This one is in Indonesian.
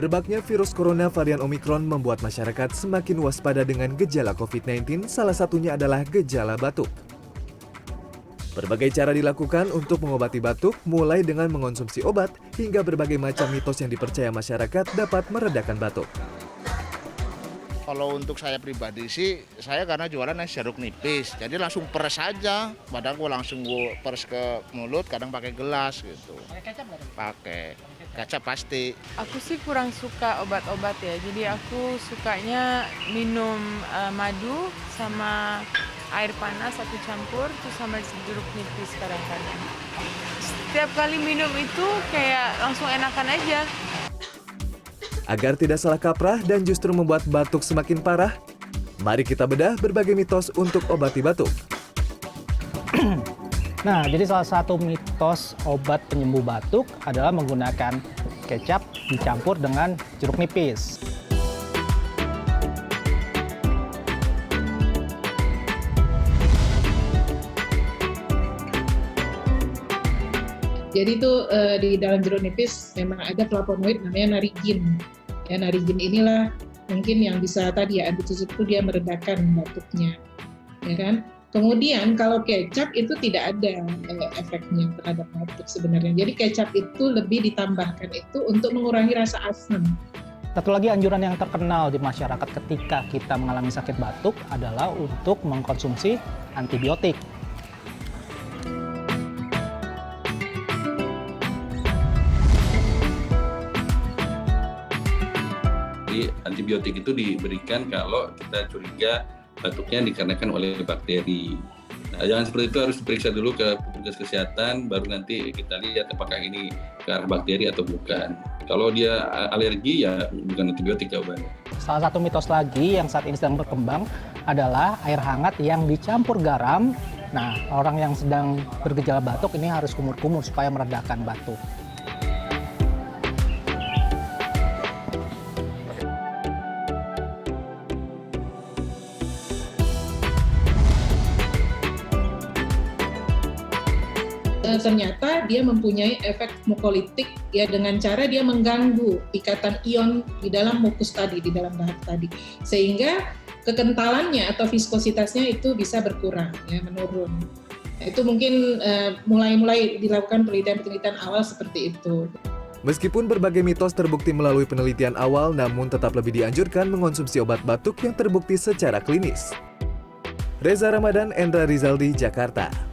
Merebaknya virus corona varian Omikron membuat masyarakat semakin waspada dengan gejala COVID-19, salah satunya adalah gejala batuk. Berbagai cara dilakukan untuk mengobati batuk, mulai dengan mengonsumsi obat, hingga berbagai macam mitos yang dipercaya masyarakat dapat meredakan batuk. Kalau untuk saya pribadi sih, saya karena jualan es jeruk nipis, jadi langsung peres aja. Padahal gue langsung peres ke mulut, kadang pakai gelas gitu. Pakai kecap nggak? Pakai kecap pasti. Aku sih kurang suka obat-obat ya, jadi aku sukanya minum madu sama air panas satu campur, terus sama jeruk nipis kadang-kadang. Setiap kali minum itu kayak langsung enakan aja. Agar tidak salah kaprah dan justru membuat batuk semakin parah, mari kita bedah berbagai mitos untuk obati batuk. Nah, jadi salah satu mitos obat penyembuh batuk adalah menggunakan kecap dicampur dengan jeruk nipis. Jadi itu di dalam jeruk nipis memang ada flavonoid namanya narigin. Ya, narigin inilah mungkin yang bisa tadi ya itu dia meredakan batuknya, ya kan? Kemudian kalau kecap itu tidak ada efeknya terhadap batuk sebenarnya. Jadi kecap itu lebih ditambahkan itu untuk mengurangi rasa asam. Satu lagi anjuran yang terkenal di masyarakat ketika kita mengalami sakit batuk adalah untuk mengkonsumsi antibiotik. Jadi antibiotik itu diberikan kalau kita curiga batuknya dikarenakan oleh bakteri. Nah, jangan seperti itu, harus diperiksa dulu ke petugas kesehatan, baru nanti kita lihat apakah ini ke arah bakteri atau bukan. Kalau dia alergi ya bukan antibiotik jawabannya. Salah satu mitos lagi yang saat ini sedang berkembang adalah air hangat yang dicampur garam. Nah, orang yang sedang bergejala batuk ini harus kumur-kumur supaya meredakan batuk. Ternyata dia mempunyai efek mukolitik ya, dengan cara dia mengganggu ikatan ion di dalam mukus tadi, di dalam bahan tadi, sehingga kekentalannya atau viskositasnya itu bisa berkurang ya, menurun. Itu mungkin mulai dilakukan penelitian awal seperti itu. Meskipun berbagai mitos terbukti melalui penelitian awal, namun tetap lebih dianjurkan mengonsumsi obat batuk yang terbukti secara klinis. Reza Ramadan, Endra Rizaldi, Jakarta.